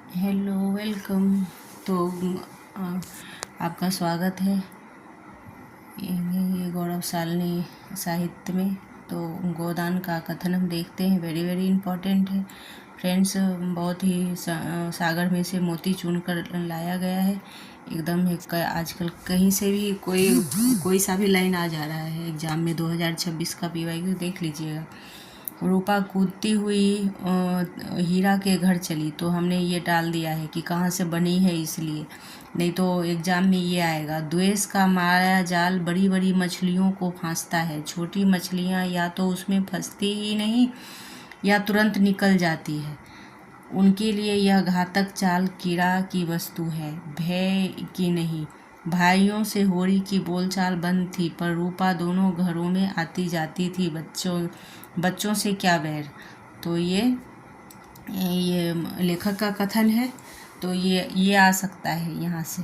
Hello, welcome. तो अ, आपका स्वागत है ये गौरव सालनी साहित्य में। तो गोदान का कथन हम देखते हैं, वेरी वेरी इम्पोर्टेंट है फ्रेंड्स। बहुत ही सागर में से मोती चुन कर लाया गया है एकदम। आजकल कहीं से भी कोई सा भी लाइन आ जा रहा है एग्ज़ाम में। 2026 का PYQ देख लीजिएगा। रूपा कूदती हुई हीरा के घर चली, तो हमने ये डाल दिया है कि कहाँ से बनी है, इसलिए। नहीं तो एग्ज़ाम में ये आएगा, द्वेष का माया जाल बड़ी बड़ी मछलियों को फांसता है, छोटी मछलियाँ या तो उसमें फंसती ही नहीं या तुरंत निकल जाती है। उनके लिए यह घातक चाल कीड़ा की वस्तु है, भय की नहीं। भाइयों से होरी की बोलचाल बंद थी, पर रूपा दोनों घरों में आती जाती थी। बच्चों से क्या बैर। तो ये लेखक का कथन है। तो ये आ सकता है यहाँ से।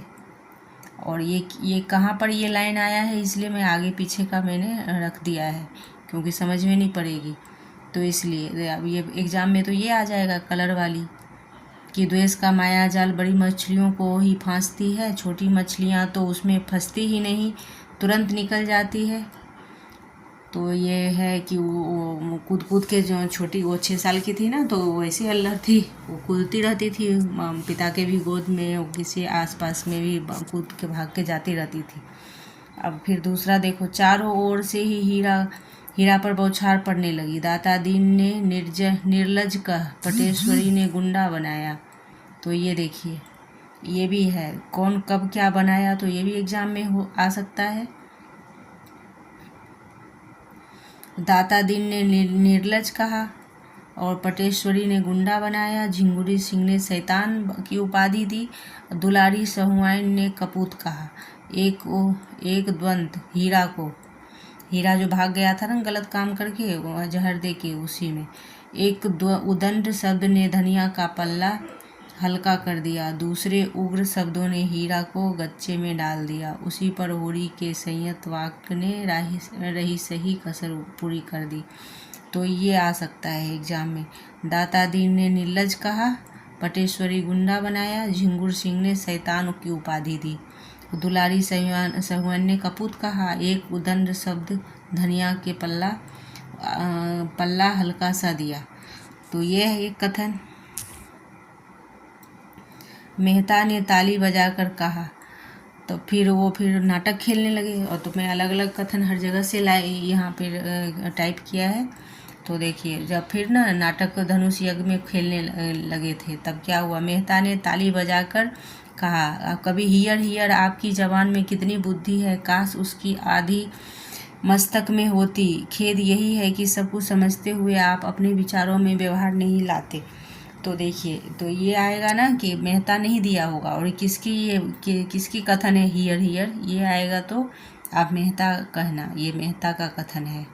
और ये कहाँ पर ये लाइन आया है, इसलिए मैं आगे पीछे का मैंने रख दिया है, क्योंकि समझ में नहीं पड़ेगी। तो इसलिए अब ये एग्ज़ाम में तो ये आ जाएगा कलर वाली, कि द्वेष का माया जाल बड़ी मछलियों को ही फांसती है, छोटी मछलियाँ तो उसमें फंसती ही नहीं, तुरंत निकल जाती है। तो ये है कि वो कूद कूद के, जो छोटी वो 6 साल की थी ना, तो वैसी अल्लड़ थी, वो कूदती रहती थी पिता के भी गोद में, और किसी आसपास में भी कूद के भाग के जाती रहती थी। अब फिर दूसरा देखो, चारों ओर से ही हीरा पर बौछार पड़ने लगी। दाता दीन ने निर्लज कह पटेश्वरी ने गुंडा बनाया। तो ये देखिए, ये भी है, कौन कब क्या बनाया, तो ये भी एग्जाम में आ सकता है। दाता दीन ने निर्लज कहा और पटेश्वरी ने गुंडा बनाया। झिंगुरी सिंह ने शैतान की उपाधि दी। दुलारी सहुआइन ने कपूत कहा। एक द्वंद हीरा जो भाग गया था ना गलत काम करके, जहर दे के, उसी में एक उदंड शब्द ने धनिया का पल्ला हल्का कर दिया। दूसरे उग्र शब्दों ने हीरा को गच्चे में डाल दिया। उसी पर होरी के संयत वाक्य ने रही सही कसर पूरी कर दी। तो ये आ सकता है एग्जाम में। दाता दीन ने निर्लज कहा, पटेश्वरी गुंडा बनाया, झिंगुर सिंह ने शैतान की उपाधि दी, दुलारी सहुआन ने कपूत कहा, एक उदंड शब्द धनिया के पल्ला हल्का सा दिया। तो ये है एक कथन। मेहता ने ताली बजाकर कहा, तो फिर नाटक खेलने लगे। और तो मैं अलग अलग कथन हर जगह से यहाँ पर टाइप किया है। तो देखिए, जब फिर ना नाटक धनुष यज्ञ में खेलने लगे थे, तब क्या हुआ, मेहता ने ताली बजाकर कहा, कभी हियर हियर आपकी जबान में कितनी बुद्धि है, काश उसकी आधी मस्तक में होती। खेद यही है कि सब कुछ समझते हुए आप अपने विचारों में व्यवहार नहीं लाते। तो देखिए, तो ये आएगा ना कि मेहता नहीं दिया होगा, और किसकी कथन है, हियर हियर, ये आएगा तो आप मेहता कहना, ये मेहता का कथन है।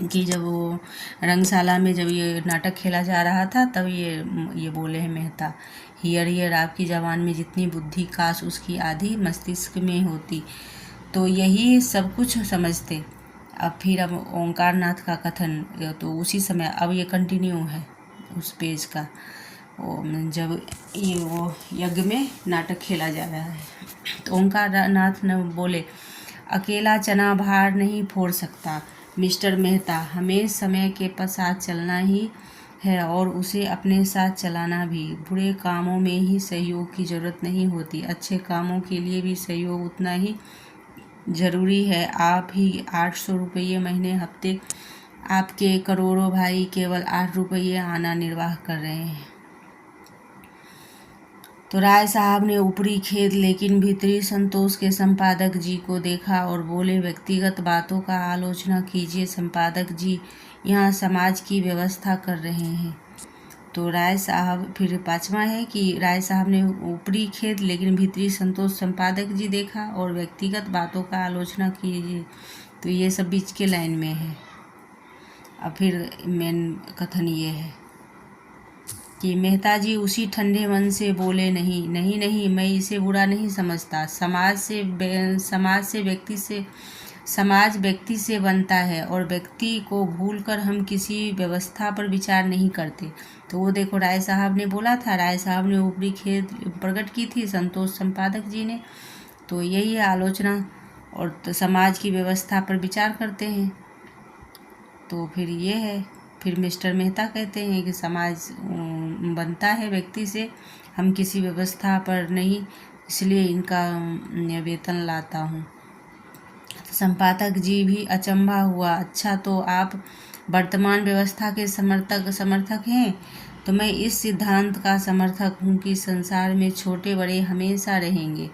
कि जब वो रंगशाला में जब ये नाटक खेला जा रहा था, तब ये बोले हैं मेहता, हियर हियर आपकी जबान में जितनी बुद्धि, काश उसकी आधी मस्तिष्क में होती। तो यही सब कुछ समझते। अब ओंकार नाथ का कथन, तो उसी समय अब ये कंटिन्यू है उस पेज का, जब वो यज्ञ में नाटक खेला जा रहा है। तो ओंकार नाथ ने बोले, अकेला चना भार नहीं फोड़ सकता मिस्टर मेहता, हमें समय के साथ चलना ही है और उसे अपने साथ चलाना भी। बुरे कामों में ही सहयोग की ज़रूरत नहीं होती, अच्छे कामों के लिए भी सहयोग उतना ही ज़रूरी है। आप ही 800 रुपये महीने, हफ्ते आपके करोड़ों भाई केवल 8 रुपये आना निर्वाह कर रहे हैं। तो राय साहब ने ऊपरी खेद लेकिन भीतरी संतोष के संपादक जी को देखा और बोले, व्यक्तिगत बातों का आलोचना कीजिए संपादक जी, यहाँ समाज की व्यवस्था कर रहे हैं। तो राय साहब, फिर 5वां है कि राय साहब ने ऊपरी खेद लेकिन भीतरी संतोष संपादक जी देखा और व्यक्तिगत बातों का आलोचना कीजिए। तो ये सब बीच के लाइन में है। अब फिर मेन कथन ये है कि मेहता जी उसी ठंडे मन से बोले, नहीं नहीं नहीं, मैं इसे बुरा नहीं समझता। समाज व्यक्ति से बनता है और व्यक्ति को भूलकर हम किसी व्यवस्था पर विचार नहीं करते। तो वो देखो राय साहब ने बोला था, राय साहब ने ऊपरी खेद प्रकट की थी संतोष संपादक जी ने। तो यही है आलोचना, और तो समाज की व्यवस्था पर विचार करते हैं। तो फिर ये है, फिर मिस्टर मेहता कहते हैं कि समाज बनता है व्यक्ति से, हम किसी व्यवस्था पर नहीं, इसलिए इनका वेतन लाता हूँ। संपादक जी भी अचंभा हुआ, अच्छा तो आप वर्तमान व्यवस्था के समर्थक हैं? तो मैं इस सिद्धांत का समर्थक हूँ कि संसार में छोटे बड़े हमेशा रहेंगे।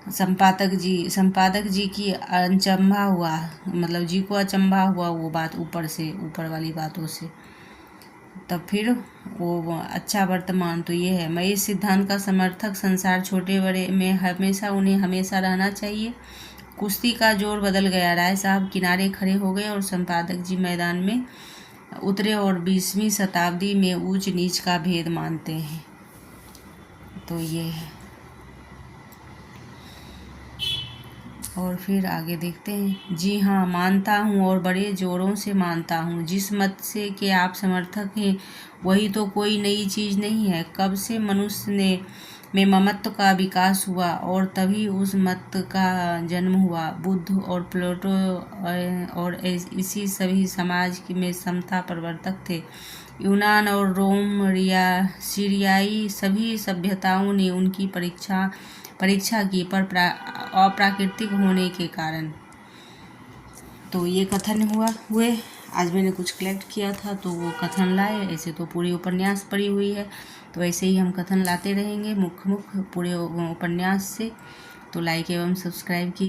संपादक जी की अचंभा हुआ, मतलब जी को अचंभा हुआ वो बात, ऊपर वाली बातों से। तब फिर वो अच्छा वर्तमान तो ये है, मैं इस सिद्धांत का समर्थक, संसार छोटे बड़े में हमेशा उन्हें हमेशा रहना चाहिए। कुश्ती का जोर बदल गया, राय साहब किनारे खड़े हो गए और संपादक जी मैदान में उतरे और 20वीं शताब्दी में ऊंच नीच का भेद मानते हैं। तो ये है, और फिर आगे देखते हैं। जी हाँ, मानता हूँ और बड़े जोरों से मानता हूँ। जिस मत से कि आप समर्थक हैं वही तो कोई नई चीज़ नहीं है। कब से मनुष्य में ममत्व का विकास हुआ और तभी उस मत का जन्म हुआ। बुद्ध और प्लेटो और इसी सभी समाज में समता प्रवर्तक थे। यूनान और रोम, सीरियाई सभी सभ्यताओं ने उनकी परीक्षा की, पर अप्राकृतिक होने के कारण। तो ये कथन हुए आज मैंने कुछ कलेक्ट किया था तो वो कथन लाए। ऐसे तो पूरी उपन्यास पढ़ी हुई है, तो ऐसे ही हम कथन लाते रहेंगे मुख्य पूरे उपन्यास से। तो लाइक एवं सब्सक्राइब कीजिए।